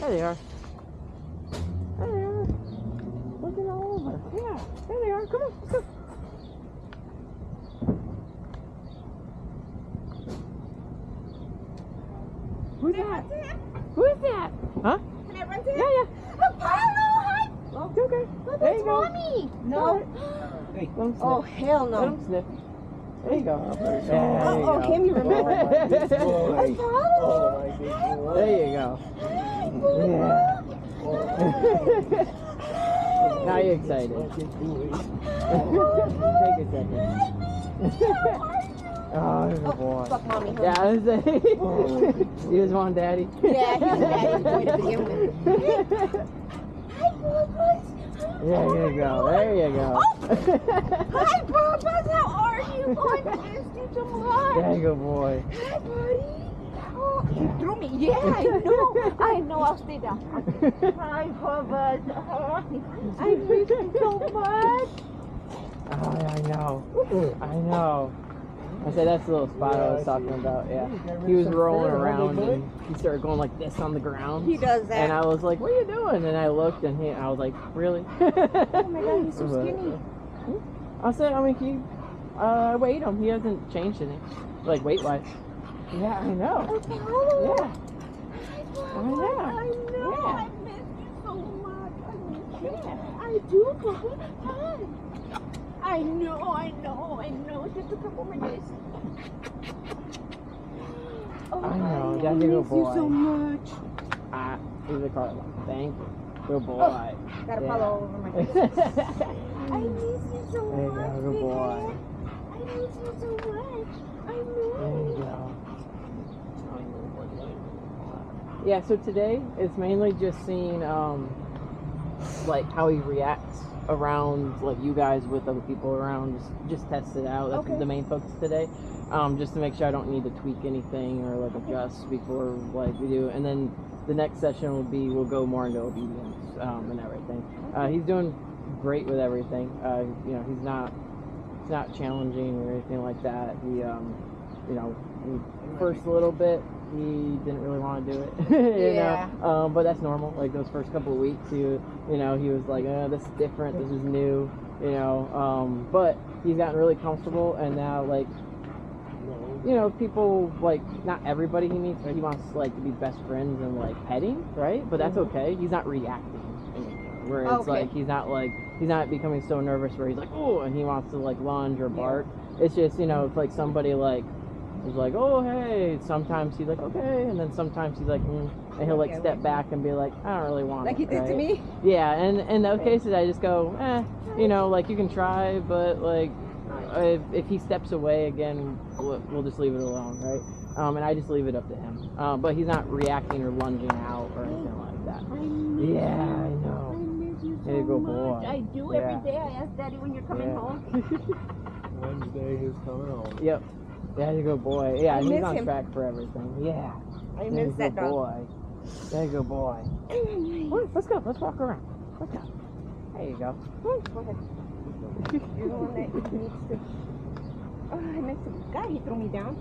There they are. There they are. Looking all over. Yeah, there they are. Come on, let's go. Who's that? Who is that? Huh? Can I run to him? Yeah. Apollo, hi. Oh, okay. Look, There it's you go. mommy. No. Hey, let him sniff. Oh, hell Let no. him sniff. There you go. Oh, him you remember. Apollo. Apollo. There you go. Yeah. Now you're excited. Take a second. Oh, good boy. Fuck mommy, huh? Yeah, I was saying. You just want daddy? Yeah, he's a daddy's boy to begin with. Hi, Bubba's. Yeah, there you go. There you go. Hi, Bubba's. How are you? Oh, I missed you so much. There you go, boy. Hi, buddy. Oh, you threw me. Yeah, I know. I'll stay down. Hi, Bubba's. Oh, I missed you so much. Oh, I know. I know. I said that's the little spot I was talking about, yeah. He was rolling around and he started going like this on the ground. He does that. And I was like, what are you doing? And I looked and I was like, really? Oh my god, he's so skinny. I said, I mean, weighed him. He hasn't changed anything, like weight-wise. Yeah, I know. Apollo. Yeah. I know. I know. Yeah. I miss you so much. I miss you. I do, Bubba. Hi. I know. Just a couple minutes. Oh, I know. I That's a miss good boy. you so much. He's a Carla. Thank you. Good boy. Oh, got a Apollo over my face. I miss you so There you much. go, good boy. I miss you so much. I know. There you go. Yeah, so today it's mainly just seeing like how he reacts around like you guys with other people around. Just test it out. That's Okay. the main focus today. Just to make sure I don't need to tweak anything or like adjust before like we do. And then the next session will be we'll go more into obedience and everything. He's doing great with everything. You know, he's not challenging or anything like that. He you know, first little bit he didn't really want to do it. You know? But that's normal. Like those first couple of weeks, you know, he was like, this is different, this is new, you know. But he's gotten really comfortable, and now like, you know, people like not everybody he meets, but he wants like to be best friends and like petting, right? But that's okay. He's not reacting anymore. Where it's like he's not becoming so nervous where he's like, oh, and he wants to like lunge or bark. It's just, you know, it's like somebody like he's like, oh, hey. Sometimes he's like, okay. And then sometimes he's like, and he'll like step back and be like, I don't really want Like it. he did to me? Yeah. And in those cases, I just go, you know, like you can try, but like if he steps away again, we'll just leave it alone, right? And I just leave it up to him. But he's not reacting or lunging out or anything like that. Yeah, I know. I miss you so There you go, much. boy. I do every day. I ask Daddy when you're coming home. Wednesday he's coming home. Yep. Yeah, you go, boy. Yeah, I he's miss on him. track for everything. Yeah. I There miss you that go, dog. boy. There you go, boy. Well, let's go. Let's walk around. Let's go. There you go. Go ahead. You're the one that needs to. Oh, I missed him. God, he threw me down.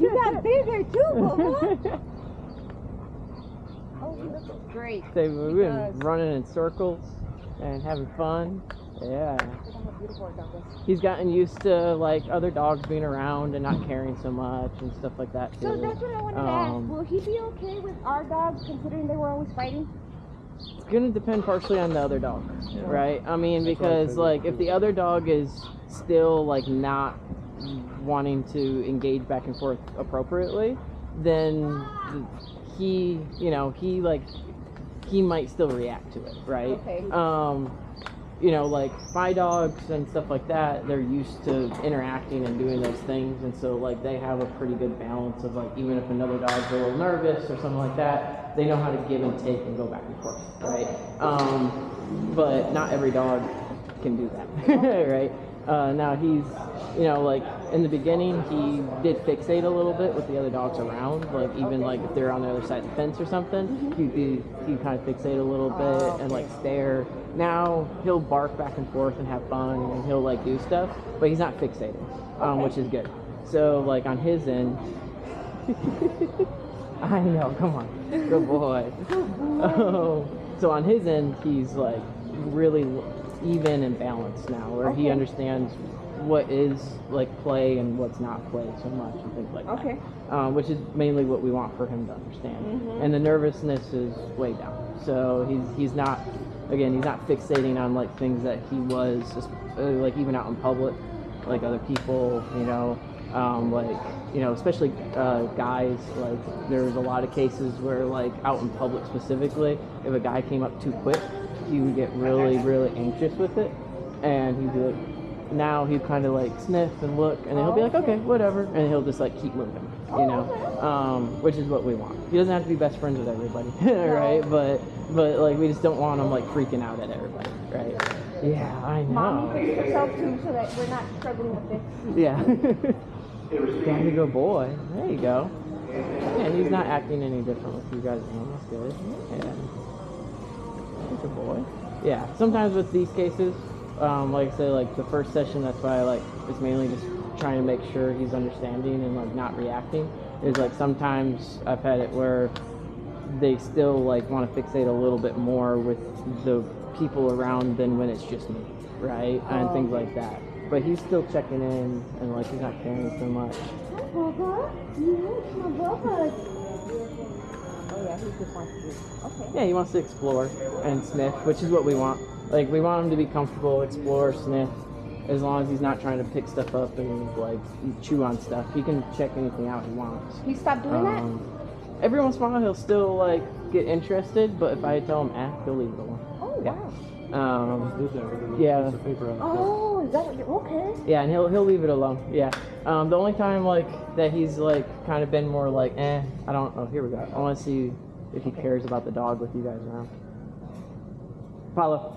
You got bigger too, Bubba. Oh, he looks great. So we've been does. running in circles and having fun. Yeah. Look how beautiful our dog is. He's gotten used to like other dogs being around and not caring so much and stuff like that too. So that's what I wanted to ask. Will he be okay with our dogs, considering they were always fighting? It's gonna depend partially on the other dog, right? I mean, because like if the other dog is still like not wanting to engage back and forth appropriately, then he, you know, he might still react to it, right? Okay. You know, like my dogs and stuff like that, they're used to interacting and doing those things, and so like they have a pretty good balance of like even if another dog's a little nervous or something like that, they know how to give and take and go back and forth, right? But not every dog can do that, right? Now he's, you know, like in the beginning he did fixate a little bit with the other dogs around, like even like if they're on the other side of the fence or something, he'd kind of fixate a little bit and like stare. Now he'll bark back and forth and have fun and he'll like do stuff, but he's not fixating, which is good. So like on his end, I know, come on. Good boy. So on his end, he's like really even and balanced now, where he understands what is like play and what's not play so much and things like that. Which is mainly what we want for him to understand. And the nervousness is way down. So he's not, again, he's not fixating on like things that he was like even out in public, like other people, you know, like, you know, especially guys, like there's a lot of cases where like out in public specifically, if a guy came up too quick, he would get really, really anxious with it, and he'd be like, now he'd kind of like sniff and look, and then he'll be like, okay, whatever, and he'll just like keep moving, you know, which is what we want. He doesn't have to be best friends with everybody, right? But like we just don't want him like freaking out at everybody, right? Yeah, I know. Mom, fix yourself too, so that we're not struggling with this. Yeah. Daddy, good boy. There you go. Yeah, he's not acting any different with you guys. That's good. Yeah. Good boy. Yeah. Sometimes with these cases, like I say, like the first session, that's why I like it's mainly just trying to make sure he's understanding and like not reacting. Is like sometimes I've had it where they still like want to fixate a little bit more with the people around than when it's just me, right? And things like that. But he's still checking in and like he's not caring so much. Hi, Bubba. Yes, my Bubba. Oh yeah, he just wants to do. Okay. Yeah, he wants to explore and sniff, which is what we want. Like we want him to be comfortable, explore, sniff. As long as he's not trying to pick stuff up and like chew on stuff, he can check anything out he wants. He stopped doing that? Every once in a while he'll still like get interested, but if I tell him he'll leave it alone. Oh yeah. wow. Yeah. Oh, is that okay? Yeah, and he'll leave it alone. Yeah. The only time like that he's like kind of been more like I don't. Oh, here we go. I want to see if he cares about the dog with you guys around. Follow.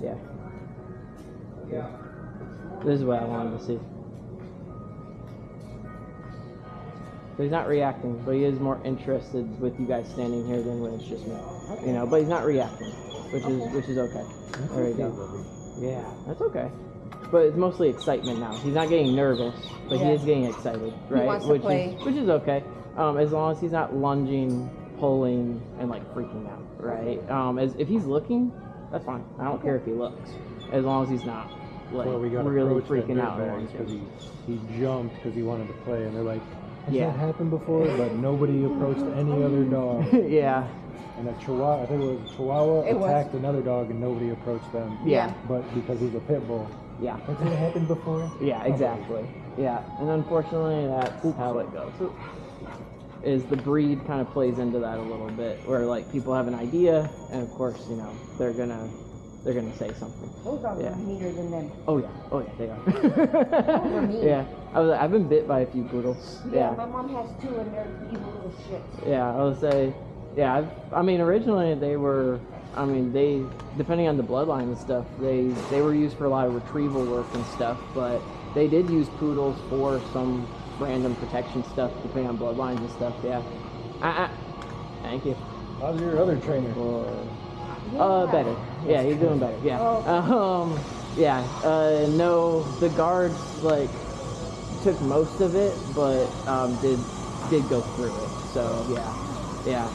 Yeah. This is what I wanted to see. So he's not reacting, but he is more interested with you guys standing here than when it's just me. You know, but he's not reacting, which is okay. There you go. Yeah, that's okay. But it's mostly excitement now. He's not getting nervous, but he is getting excited, right? He wants to play. Which is okay. As long as he's not lunging, pulling, and like freaking out, right? As if he's looking, that's fine. I don't care if he looks, as long as he's not like really freaking out. Because he jumped because he wanted to play, and they're like, has that happened before? But nobody approached any other dog. Yeah. And a Chihuahua, I think it was a Chihuahua, attacked another dog and nobody approached them. Yeah. But because he's a pit bull. Yeah. Has that happened before? Yeah, exactly. Yeah, and unfortunately that's how it goes. Is the breed kind of plays into that a little bit, where like people have an idea, and of course, you know, they're gonna say something. Those dogs are meaner than them. Oh yeah, they are. Those are mean. Yeah, I've been bit by a few poodles. Yeah, my mom has two, and they're evil little shits. Yeah, I would say, yeah. I mean, originally they were. I mean, they depending on the bloodline and stuff, they were used for a lot of retrieval work and stuff, but they did use poodles for some random protection stuff, depending on bloodlines and stuff. Yeah. Thank you. How's your other trainer? Better. Yeah, he's doing better. Yeah. No, the guards like took most of it, but did go through it. So yeah.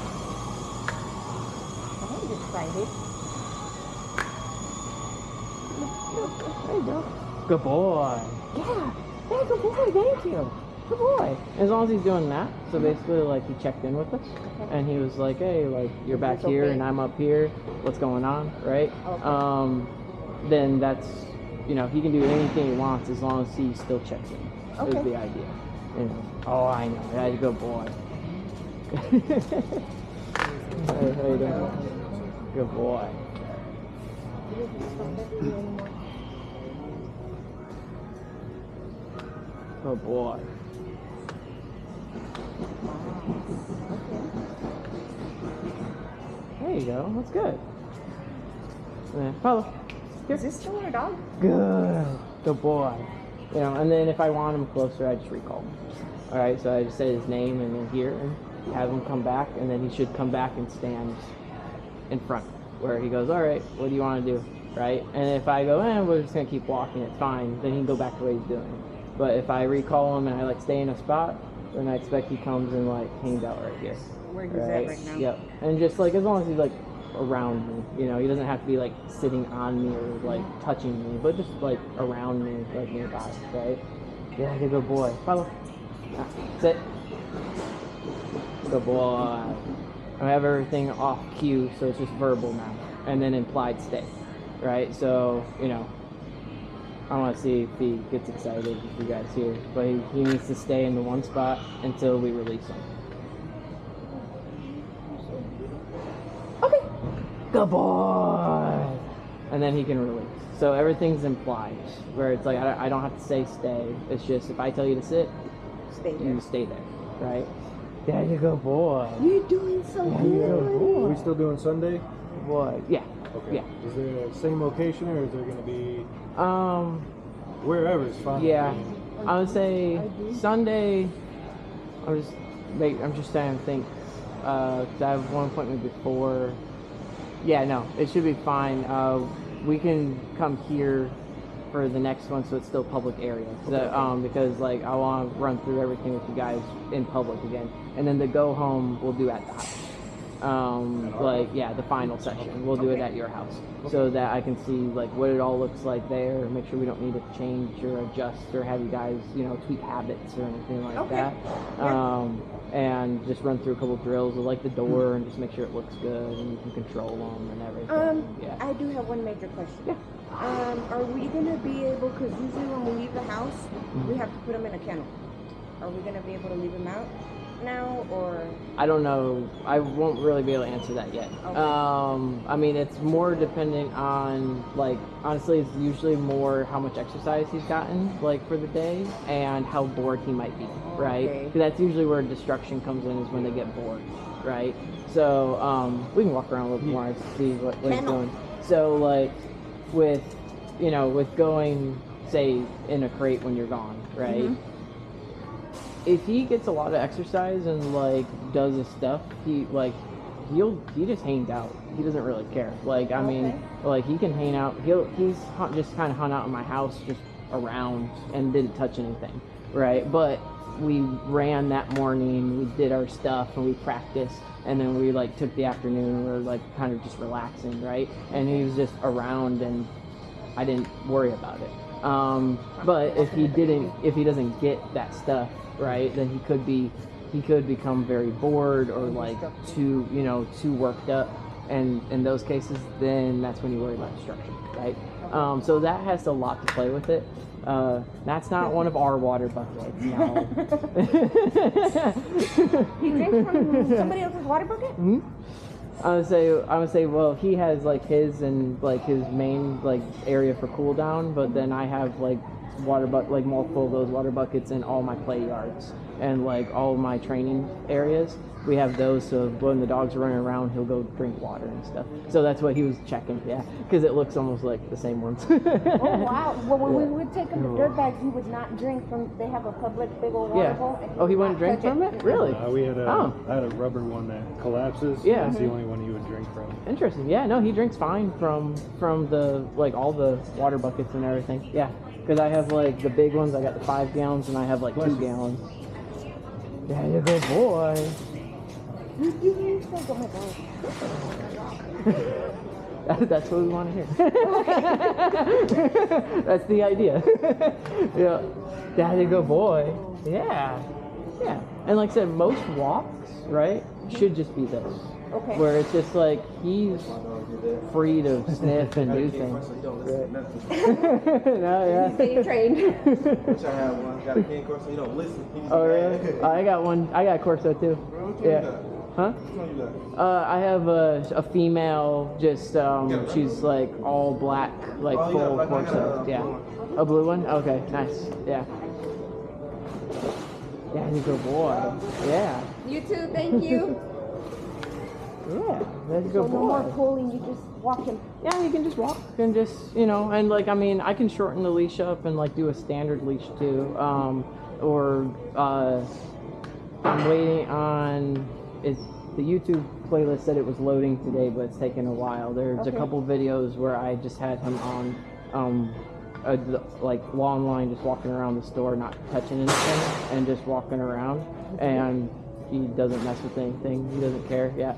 I'm excited. There you go. Good boy. Yeah. Hey, good boy. Thank you. Good boy. As long as he's doing that, so basically, like, he checked in with us, and he was like, hey, like, you're back here, and I'm up here, what's going on, right? Okay. Then that's, you know, he can do anything he wants as long as he still checks in, is the idea. You know? Oh, I know, that's a good boy. Hey, how you doing? Good boy. Good boy. There you go. That's good. Follow. Here. Is this still our dog? Good. Good boy. You know, and then if I want him closer, I just recall him. All right. So I just say his name and then here, and have him come back, and then he should come back and stand in front, where he goes, all right, what do you want to do, right? And if I go, we're just gonna keep walking, it's fine. Then he can go back to what he's doing. But if I recall him and I like stay in a spot, then I expect he comes and like hangs out right here. Where he's at right now. Yep. And just like as long as he's like around me, you know, he doesn't have to be like sitting on me or like touching me, but just like around me, like nearby, right? Yeah, good boy. Follow. Sit. Good boy. I have everything off cue, so it's just verbal now, and then implied stay, right? So you know, I want to see if he gets excited if you guys hear, but he needs to stay in the one spot until we release him. Okay. Good boy. And then he can release. So everything's implied, where it's like I don't have to say stay. It's just if I tell you to sit, Stay there. you stay there, right? There you go, boy. You're doing so good. Are we still doing Sunday? Boy, yeah. Okay. Yeah. Is there the same location, or is there going to be Um, wherever is fine? yeah. I would say Sunday. I'm just trying to think. 'Cause I have one appointment before. Yeah, no, it should be fine. We can come here for the next one, so it's still public area. Because like I want to run through everything with you guys in public again, and then the go home we'll do at the house. The final session we'll do it at your house, so that I can see like what it all looks like there. Make sure we don't need to change or adjust or have you guys, you know, tweak habits or anything like that. And just run through a couple drills of like the door and just make sure it looks good and you can control them and everything. I do have one major question. Yeah. Are we gonna be able? Because usually when we leave the house, we have to put them in a kennel. Are we gonna be able to leave them out now, or? I don't know. I won't really be able to answer that yet. Okay. I mean, it's more dependent on, like, honestly, it's usually more how much exercise he's gotten, like, for the day and how bored he might be, right? Okay. Because that's usually where destruction comes in, is when they get bored, right? So, we can walk around a little bit more and see what he's doing. So, like, with going, say, in a crate when you're gone, right? Mm-hmm. If he gets a lot of exercise and like does his stuff, he just hangs out. He doesn't really care. Like, I mean, like he can hang out. He's just kind of hung out in my house, just around, and didn't touch anything, right? But we ran that morning, we did our stuff, and we practiced, and then we like took the afternoon and we were like kind of just relaxing, right? And he was just around, and I didn't worry about it. But if he doesn't get that stuff, right, then he could become very bored or like too worked up, and in those cases, then that's when you worry about destruction, right? So that has a lot to play with it. That's not one of our water buckets. No. He drinks from somebody else's water bucket? Mm-hmm. I would say, well, he has like his and like his main like area for cool down, but then I have like multiple of those water buckets in all my play yards and like all of my training areas. We have those, so when the dogs are running around, he'll go drink water and stuff. So that's what he was checking, yeah, because it looks almost like the same ones. Oh wow! Well, when we would take him to dirt bags, he would not drink from. They have a public big old water bowl. Oh, he wouldn't drink from it? Really? I had a rubber one that collapses. Yeah. That's the only one he would drink from. Interesting. Yeah, no, he drinks fine from the like all the water buckets and everything. Yeah, because I have like the big ones. I got the 5 gallons, and I have like 2 gallons. Yeah, you good boy. You oh my God. That's what we want to hear. That's the idea. Yeah. Daddy, good boy. Yeah. Yeah. And like I said, most walks, right, should just be this. Okay. Where it's just like he's free to sniff and do things. Right. No, yeah. He's getting trained. Which I have one. Got a cane Corso. You don't listen. Oh, really? I got one. I got Corso too. Yeah. Huh? I have a female, just she's like all black, like full Corso. Yeah. A blue one? Okay, nice. Yeah. Yeah, you good boy. Yeah. You too, thank you. Yeah, that's a good boy. No more pulling, you just walk him. Yeah, you can just walk and just, and like, I mean, I can shorten the leash up and like do a standard leash too. I'm waiting on, the YouTube playlist said it was loading today, but it's taken a while. There's a couple videos where I just had him on like long line, just walking around the store, not touching anything, and just walking around, and he doesn't mess with anything. He doesn't care. Yeah.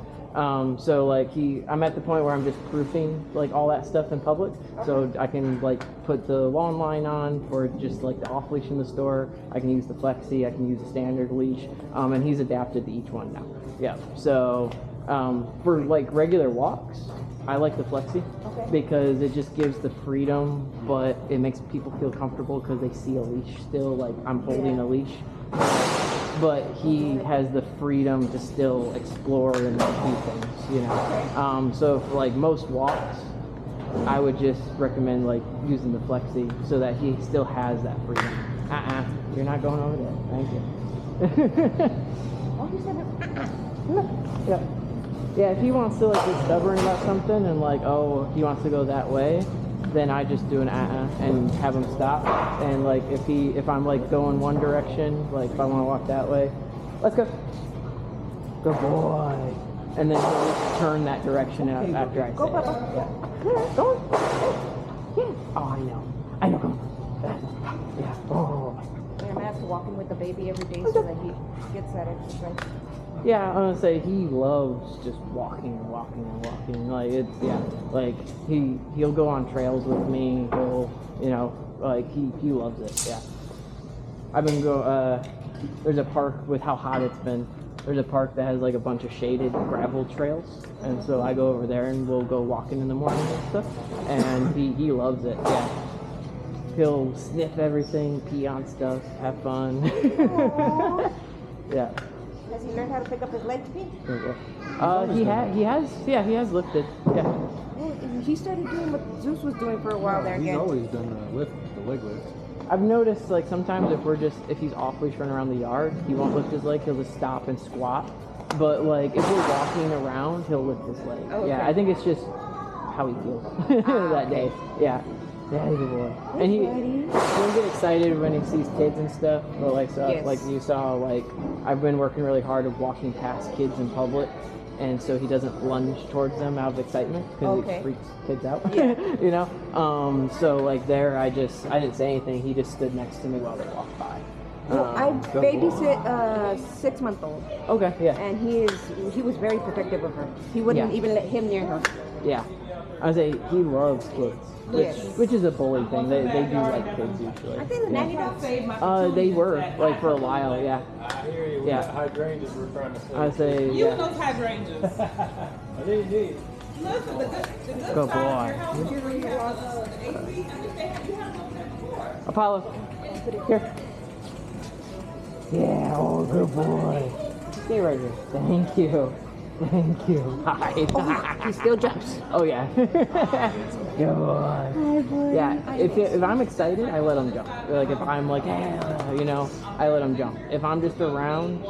So like I'm at the point where I'm just proofing like all that stuff in public, so I can like put the long line on for just like the off leash in the store. I can use the flexi. I can use the standard leash, and he's adapted to each one now. Yeah. So for like regular walks, I like the flexi because it just gives the freedom, but it makes people feel comfortable because they see a leash still. Like I'm holding a leash. But he has the freedom to still explore and do things, you know. So for like most walks, I would just recommend like using the flexi so that he still has that freedom. You're not going over there. Thank you. Yeah, if he wants to like be stubborn about something and like, oh, he wants to go that way, then I just do an and have him stop. And like if I'm like going one direction, like if I want to walk that way, let's go. Good boy. And then he'll turn that direction after I say Go, it. Papa. Yeah. Go on. Yeah. Oh, I know. Go. Yeah. Oh. I'm gonna have to walk him with the baby every day so that he gets that exercise. Yeah, I'm gonna say he loves just walking. Like like he'll go on trails with me. He'll, like he loves it. Yeah. I've been there's a park with how hot it's been. There's a park that has like a bunch of shaded gravel trails, and so I go over there and we'll go walking in the morning and stuff. And he loves it. Yeah. He'll sniff everything, pee on stuff, have fun. Yeah. Has he learned how to pick up his leg to pee? He has lifted. Yeah. Well, he started doing what Zeus was doing for a while there He's again. always done the leg lift. I've noticed like sometimes if he's off leash running around the yard, he won't lift his leg. He'll just stop and squat. But like if we're walking around, he'll lift his leg. Oh, okay. Yeah, I think it's just how he feels that day. Yeah. Yeah, he's a boy. And he'll get excited when he sees kids and stuff. But like like you saw, like I've been working really hard of walking past kids in public, and so he doesn't lunge towards them out of excitement because he freaks kids out. Yeah. You know. So like there, I didn't say anything. He just stood next to me while they walked by. Well, I babysit a 6-month-old. Okay. Yeah. And he was very protective of her. He wouldn't even let him near her. Yeah. I would say he loves kids. Which is a bully thing. They do like kids usually. I think the nanny dogs. They were like for a while, yeah. I hear you. Yeah. Hydrangeas we're trying to say. I say You yeah. know hydrangeas. I didn't need. Listen, the good Good side of boy. your house is where you have the AC. I just say, have you had one before? Apollo, here. Yeah, oh good boy. Stay right here. Thank you. Thank you. Hi. He still jumps. Oh yeah. Good boy. Yeah. If I'm excited, I let him jump. Like if I'm like, hey, I let him jump. If I'm just around,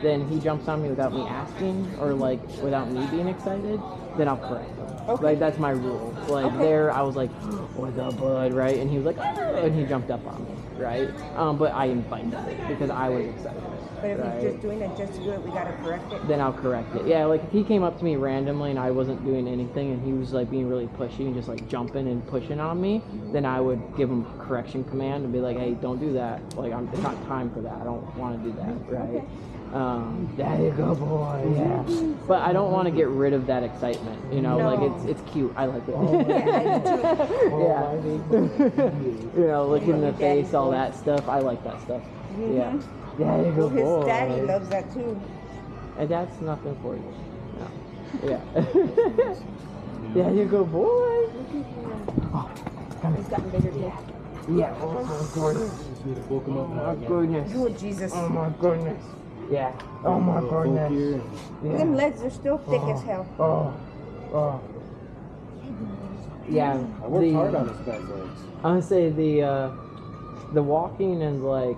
then he jumps on me without me asking or like without me being excited, then I'll correct him. Okay. Like that's my rule. Like there, I was like, what's up, bud? Right? And he was like, and he jumped up on me. Right? But I invited it because I was excited. But if he's just doing it just to do it, we gotta correct it. Then I'll correct it. Yeah, like if he came up to me randomly and I wasn't doing anything and he was like being really pushy and just like jumping and pushing on me, then I would give him a correction command and be like, hey, don't do that. Like it's not time for that. I don't want to do that. Right? There you go, boy. Yeah. But I don't want to get rid of that excitement. Like it's cute. I like it. Yeah. Licking the face, all that stuff. I like that stuff. Yeah. There you go, His boy. daddy loves that too. And that's nothing for you. No. Yeah. There you go, boy. Oh, He's gotten bigger too. yeah. Oh my goodness. Just need to bulk him up. Oh my goodness. Oh Jesus. Oh my goodness. Yeah. Oh my goodness. Them legs are still thick as hell. Oh. Yeah. I worked hard on his back legs. I'm gonna say the walking and like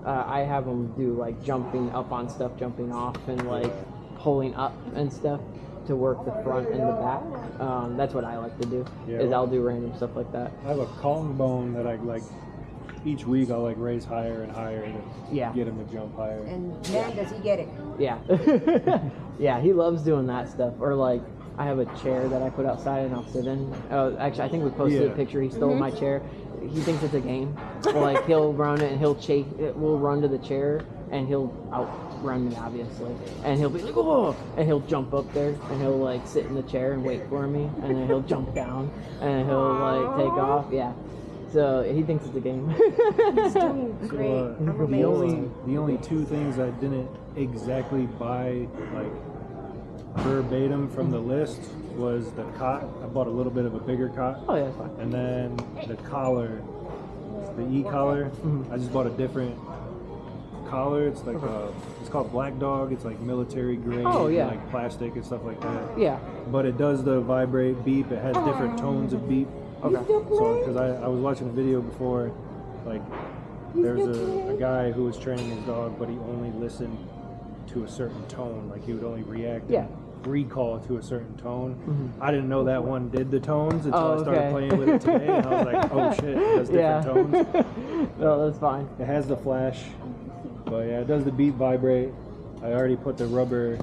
I have them do like jumping up on stuff, jumping off, and like pulling up and stuff to work the front and the back. That's what I like to do. Is I'll do random stuff like that. I have a column bone that I like. Each week I'll like raise higher and higher to get him to jump higher. And man, does he get it. Yeah. Yeah, he loves doing that stuff. Or like I have a chair that I put outside and I'll sit in. Actually, I think we posted a picture. He stole my chair. he thinks it's a game. Like he'll run it and he'll chase. We'll run to the chair and he'll outrun me, obviously. And he'll be like, "Oh!" And he'll jump up there and he'll like sit in the chair and wait for me. And then he'll jump down and he'll like take off. Yeah. So he thinks it's a game. He's doing great. I'm amazing. The only two things I didn't exactly buy like verbatim from the list was the cot. I bought a little bit of a bigger cot. Oh yeah, fine. And then the collar, the e-collar. I just bought a different collar. It's like it's called Black Dog. It's like military grade, like plastic and stuff like that. Yeah. But it does the vibrate beep. It has different tones of beep. Okay. So, because I was watching a video before, like there's a guy who was training his dog, but he only listened to a certain tone. Like he would only react. Yeah. Recall to a certain tone. I didn't know that one did the tones until I started playing with it today, and I was like, "Oh shit, it does different tones." No, that's fine. It has the flash, but yeah, it does the beep vibrate. I already put the rubber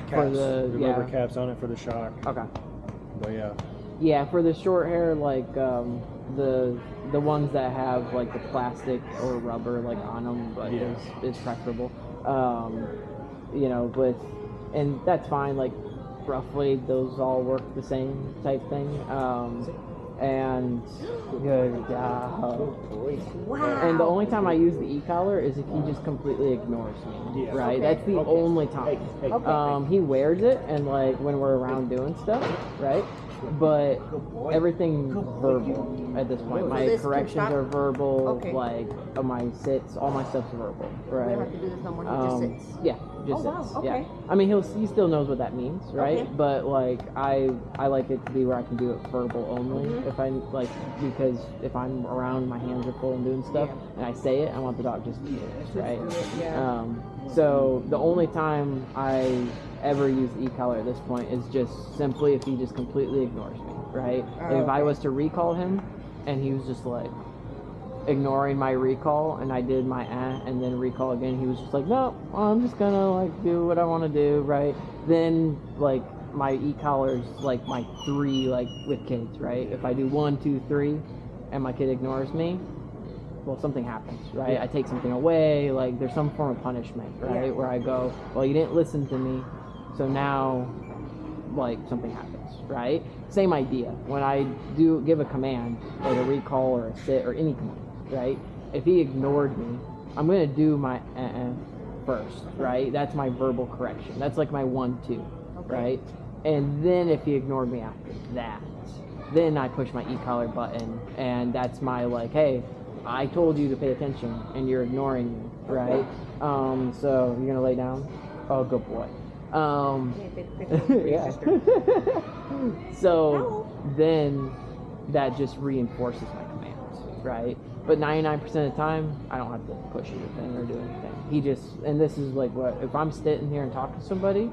caps, rubber caps on it for the shock. Okay. But yeah. Yeah, for the short hair, like the ones that have like the plastic or rubber like on them, but is preferable. You know, but. And that's fine, like, roughly those all work the same type thing. And good job. Wow. And the only time I use the e-collar is if he just completely ignores me, right? That's the only time. He wears it, and, like, when we're around doing stuff, right? But everything verbal at this point. My corrections are verbal, like, my sits, all my stuff's verbal, right? We don't have to do this no more, he just sits. Yeah. Just wow, sits. okay. Yeah. I mean, he still knows what that means, right? Okay. But like, I like it to be where I can do it verbal only. If I like, because if I'm around, my hands are full and doing stuff, and I say it, I want the dog just to do it, right? So the only time I ever use e-collar at this point is just simply if he just completely ignores me, right? If I was to recall him, and he was just like ignoring my recall, and I did my and then recall again, he was just like, no, I'm just gonna like do what I want to do, right? Then like my e-collars, like my 3, like with kids, right? If I do 1, 2, 3 and my kid ignores me, well, something happens, right? I take something away, like there's some form of punishment, right? Where I go, well, you didn't listen to me, so now like something happens, right? Same idea. When I do give a command, like a recall or a sit or any command, right? If he ignored me, I'm gonna do my first, right? That's my verbal correction. That's like my 1, 2, right? And then if he ignored me after that, then I push my e-collar button, and that's my like, hey, I told you to pay attention, and you're ignoring me, right? So you're gonna lay down? Oh, good boy. Yeah. So then that just reinforces my commands, right? But 99% of the time, I don't have to push anything or do anything. He just, and this is like what, if I'm sitting here and talking to somebody,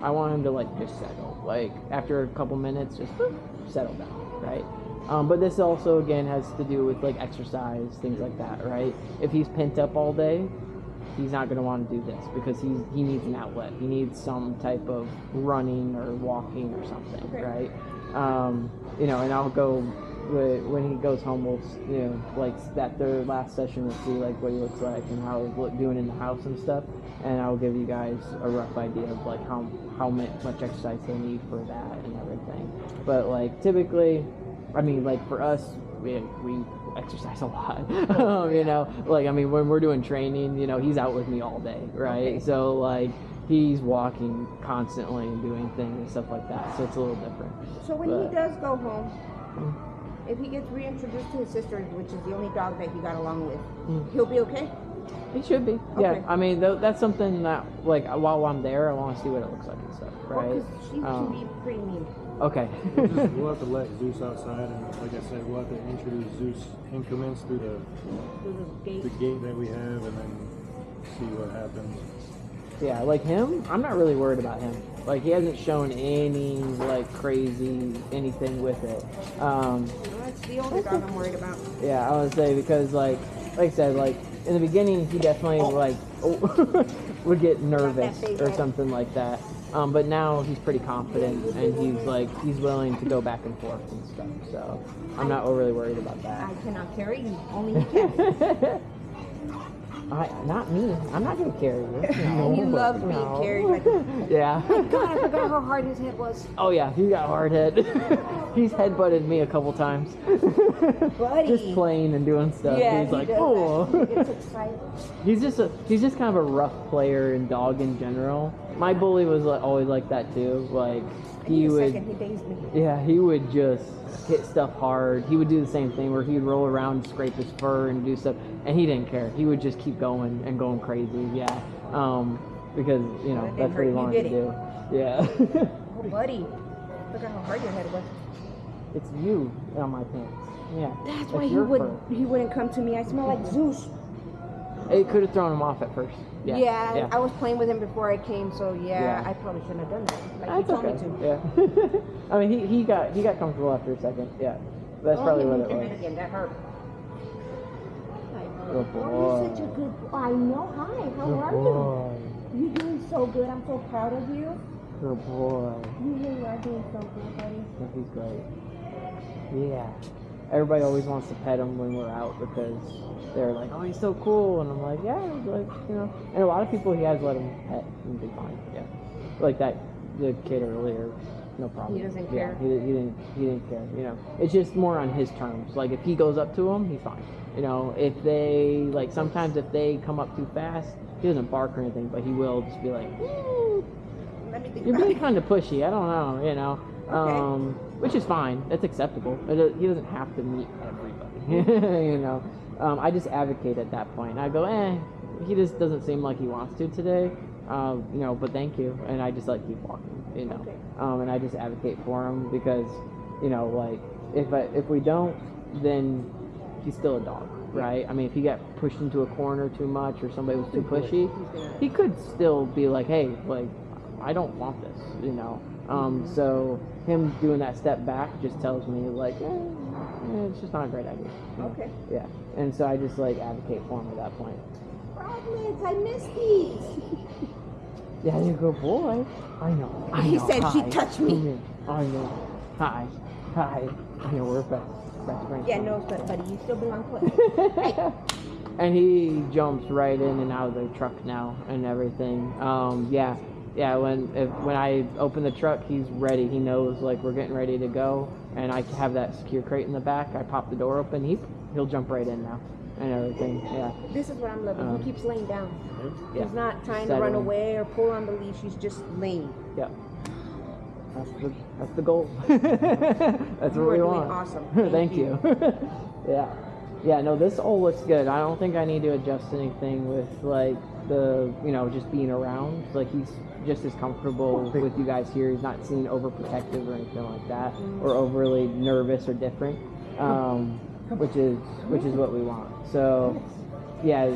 I want him to like just settle. Like after a couple minutes, just settle down, right? But this also again has to do with like exercise, things like that, right? If he's pent up all day, he's not going to want to do this because he needs an outlet. He needs some type of running or walking or something, right? You know, and I'll go when he goes home. We'll, you know, like that third last session, we'll see like what he looks like and how he's doing in the house and stuff. And I'll give you guys a rough idea of like how much exercise they need for that and everything. But like typically, I mean, like for us, we exercise a lot. You know, like I mean, when we're doing training, you know, he's out with me all day, right? So like he's walking constantly and doing things and stuff like that. So it's a little different. So when he does go home, if he gets reintroduced to his sister, which is the only dog that he got along with, he'll be okay? He should be. Yeah. I mean, that's something that like while I'm there, I want to see what it looks like and stuff, right? Well, she can be pretty mean. Okay. We'll have to let Zeus outside, and like I said, we'll have to introduce Zeus increments through the gate that we have, and then see what happens. Yeah, like him, I'm not really worried about him. Like he hasn't shown any like crazy anything with it. That's the only dog I'm worried about. Yeah, I would say because like I said, like in the beginning he definitely like would get nervous or something like that. But now he's pretty confident, and he's willing to go back and forth and stuff. So I'm not overly worried about that. I cannot carry you. Only he can. Not me. I'm not gonna carry you. No, He loves being no. carried. Like, Yeah. God, I forgot how hard his head was. Oh yeah, he got a hard head. He's headbutted me a couple times. Buddy. Just playing and doing stuff. Yeah, He's he like, does oh. that. He gets excited. He's just kind of a rough player and dog in general. My bully was always like that too. Like he would. He dazed me. Yeah, he would just hit stuff hard. He would do the same thing where he'd roll around, scrape his fur, and do stuff, and he didn't care. He would just keep going and going crazy. Yeah, because that's what he wanted to do. Yeah. Oh, buddy, look at how hard your head was. It's you on my pants. Yeah. That's why your fur. he wouldn't come to me. I smell like Zeus. It could have thrown him off at first. Yeah. I was playing with him before I came, so Yeah. I probably shouldn't have done that. Like That's you told okay. me to. Yeah. I mean, he got comfortable after a second. Yeah. That's probably what it was. Again, that hurt. Good Oh, boy. you're such a good boy. I know. Hi, how Good are boy. you? You're doing so good. I'm so proud of you. Good boy. You really are doing so good, buddy. Yeah, he's great. Yeah. Everybody always wants to pet him when we're out because they're like, oh, he's so cool. And I'm like, yeah, like, And a lot of people he has let him pet and be fine. Yeah. Like the kid earlier, no problem. He doesn't Yeah, care. he didn't care, It's just more on his terms. Like if he goes up to him, he's fine. If they, sometimes if they come up too fast, he doesn't bark or anything, but he will just be like, Let me think you're about being it. kind of pushy. I don't know, Okay. Which is fine. That's acceptable. He doesn't have to meet everybody, I just advocate at that point. I go, he just doesn't seem like he wants to today, but thank you. And I just keep walking, Okay. And I just advocate for him because, if we don't, then he's still a dog, right? I mean, if he got pushed into a corner too much or somebody was too pushy, he could still be like, hey, I don't want this, So him doing that step back just tells me it's just not a great idea. Okay. Yeah. And so I just advocate for him at that point. Froglets, I miss these. Yeah, you go, boy. I know. He said she Hi. touched me. Come here. I know. Hi. I know we're best friends. Yeah, no, buddy, you still belong to us. And he jumps right in and out of the truck now and everything. Yeah. When I open the truck, he's ready. He knows we're getting ready to go, and I have that secure crate in the back. I pop the door open. He'll jump right in now and everything. Yeah. This is what I'm loving. He keeps laying down. Yeah. He's not trying to run away or pull on the leash. He's just laying. Yep. That's the goal. That's what we doing want. awesome. Thank you. Yeah. Yeah, no, this all looks good. I don't think I need to adjust anything with the just being around. He's just as comfortable with you guys here. He's not seen overprotective or anything like that, or overly nervous or different. Which is what we want. So yeah,